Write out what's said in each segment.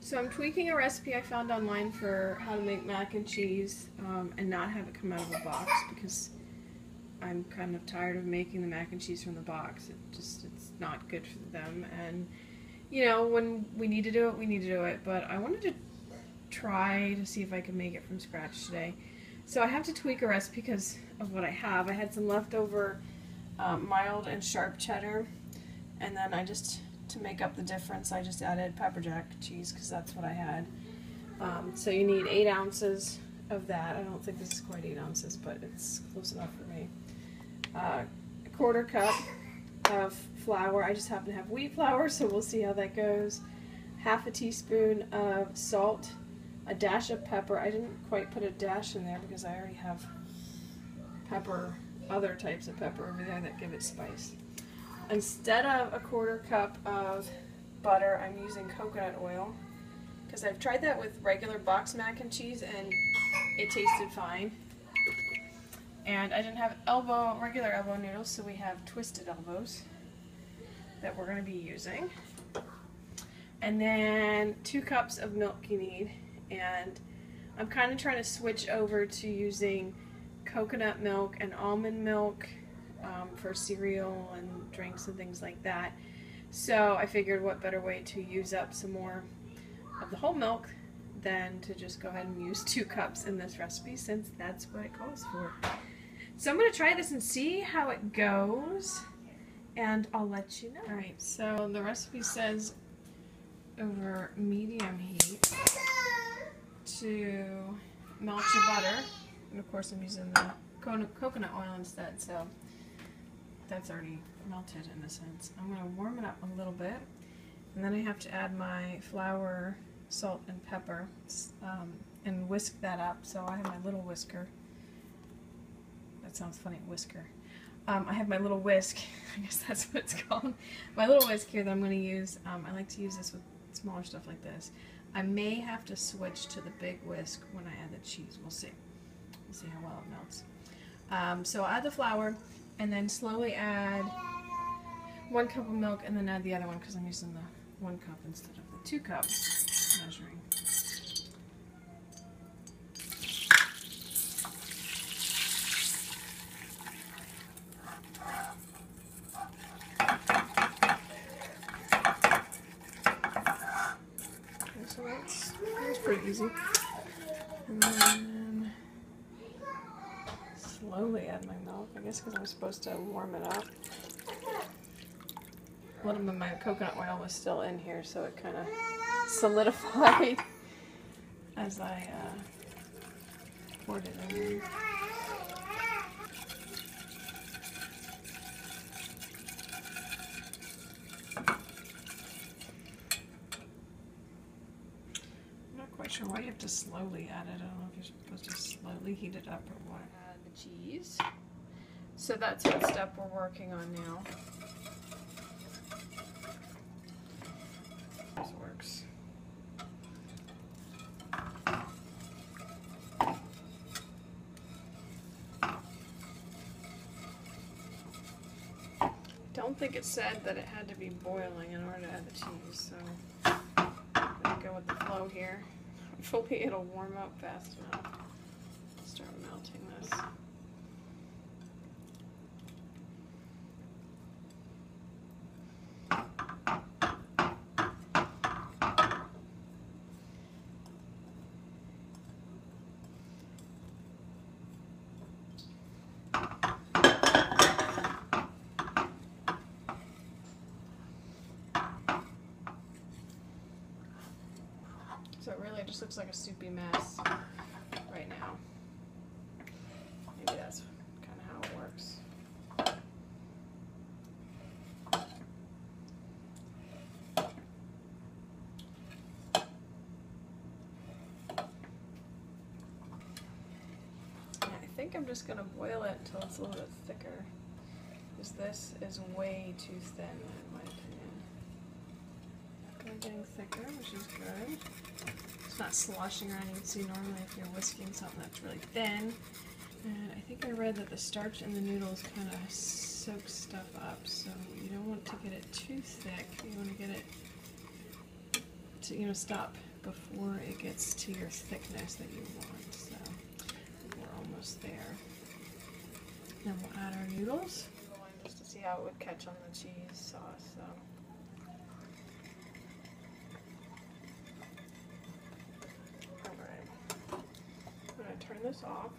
So I'm tweaking a recipe I found online for how to make mac and cheese and not have it come out of a box, because I'm kind of tired of making the mac and cheese from the box. It's not good for them, and you know, when we need to do it, we need to do it. But I wanted to try to see if I could make it from scratch today. So I have to tweak a recipe because of what I have. I had some leftover mild and sharp cheddar, and then to make up the difference, I just added pepperjack cheese because that's what I had. So you need 8 ounces of that. I don't think this is quite 8 ounces, but it's close enough for me. A 1/4 cup of flour. I just happen to have wheat flour, so we'll see how that goes. 1/2 teaspoon of salt, a dash of pepper. I didn't quite put a dash in there because I already have pepper, other types of pepper over there that give it spice. Instead of a 1/4 cup of butter, I'm using coconut oil because I've tried that with regular box mac and cheese and it tasted fine. And I didn't have regular elbow noodles, so we have twisted elbows that we're going to be using. And then 2 cups of milk you need, and I'm kind of trying to switch over to using coconut milk and almond milk for cereal and drinks and things like that. So I figured what better way to use up some more of the whole milk than to just go ahead and use 2 cups in this recipe, since that's what it calls for. So I'm going to try this and see how it goes, and I'll let you know. Alright, so the recipe says over medium heat to melt your butter, and of course I'm using the coconut oil instead, so that's already melted in a sense. I'm going to warm it up a little bit, and then I have to add my flour, salt, and pepper and whisk that up. So I have my little whisker. That sounds funny, whisker. I have my little whisk, I guess that's what it's called. My little whisk here that I'm going to use. I like to use this with smaller stuff like this. I may have to switch to the big whisk when I add the cheese. We'll see. We'll see how well it melts. So I'll add the flour, and then slowly add 1 cup of milk, and then add the other one because I'm using the 1 cup instead of the 2 cup measuring. Okay, so that's pretty easy. And then slowly add my milk, I guess because I'm supposed to warm it up. A little bit of my coconut oil was still in here, so it kind of solidified as I poured it in. I'm not quite sure why you have to slowly add it. I don't know if you're supposed to slowly heat it up or what. Add the cheese. So that's what step we're working on now. This works. Don't think it said that it had to be boiling in order to add the cheese, so I'm going to go with the flow here. Hopefully it'll warm up fast enough to start melting this. So it really just looks like a soupy mess right now. Maybe that's kind of how it works. Yeah, I think I'm just going to boil it until it's a little bit thicker, because this is way too thin in my opinion. Getting thicker, which is good. It's not sloshing around. You can see normally if you're whisking something that's really thin. And I think I read that the starch in the noodles kind of soaks stuff up, so you don't want to get it too thick. You want to get it to, stop before it gets to your thickness that you want. So we're almost there. Then we'll add our noodles. Just to see how it would catch on the cheese sauce. So. Alright. I'm going to turn this off.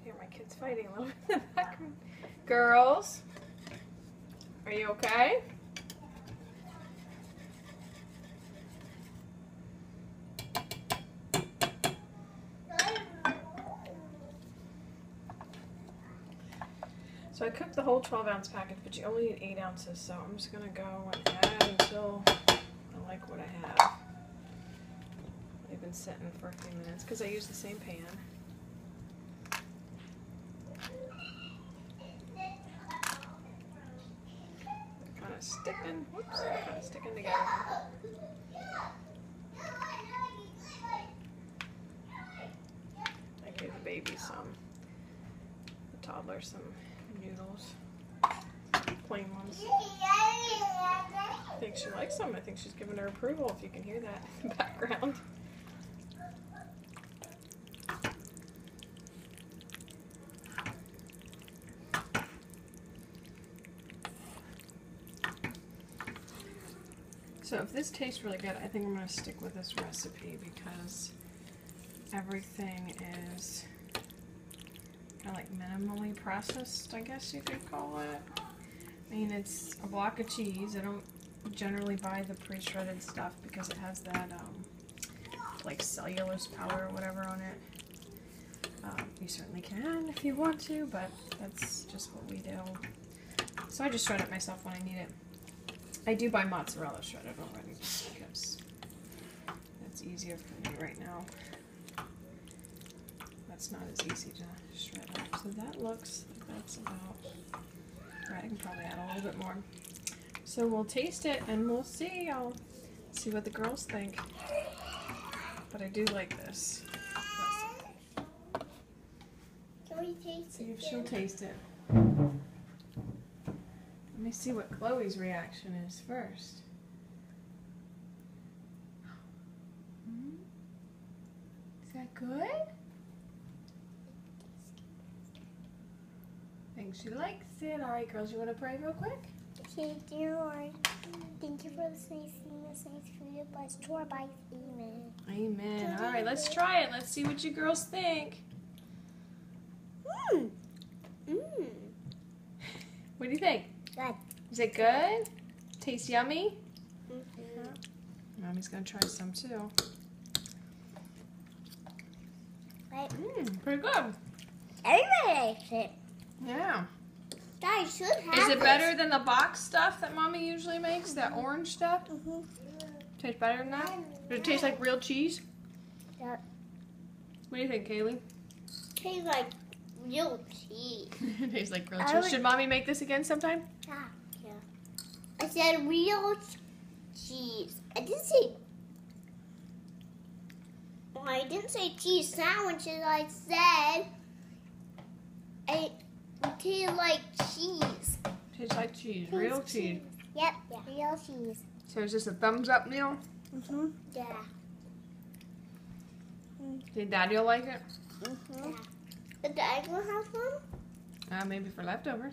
Hear my kids fighting a little bit in the background. Girls, are you okay? So I cooked the whole 12-ounce package, but you only need 8 ounces, so I'm just going to go and add until I like what I have. They've been sitting for a few minutes because I use the same pan. Kind of sticking, whoops, kind of sticking together. I gave the baby some, the toddler some noodles, plain ones. I think she likes them. I think she's giving her approval, if you can hear that in the background. So if this tastes really good, I think I'm going to stick with this recipe because everything is kind of like minimally processed, I guess you could call it. I mean, it's a block of cheese. I don't generally buy the pre-shredded stuff because it has that like cellulose powder or whatever on it. You certainly can if you want to, but that's just what we do. So I just shred it myself when I need it. I do buy mozzarella shredded already just because it's easier for me right now. That's not as easy to shred up. So that looks like that's about right. I can probably add a little bit more. So we'll taste it and we'll see. I'll see what the girls think. But I do like this recipe. Can we taste See it? if she'll taste it. Let me see what Chloe's reaction is first. Is that good? I think she likes it. All right, girls, you want to pray real quick? Okay, dear Lord, thank you for this nice food. Bless to our life. Amen. Amen. All right, let's try it. Let's see what you girls think. What do you think? Good. Is it good? Tastes yummy? Mm-hmm. Mommy's gonna try some too. Right. Pretty good. Everybody likes it. Yeah. Guys should have Is it this. better than the box stuff that Mommy usually makes? That orange stuff? Mm-hmm. Tastes better than that? Does it taste like real cheese? Yeah. What do you think, Kaylee? Tastes like real cheese. It tastes like real cheese. Should Mommy make this again sometime? Yeah. I said real cheese. I didn't say. Well, I didn't say cheese sandwiches. I said it tastes like cheese. Tastes like cheese. Real cheese. Yep. Yeah. Real cheese. So is this a thumbs up meal? Mm-hmm. Yeah. Think Daddy'll like it? Mm-hmm. Yeah. But the egg will have some? Maybe for leftovers.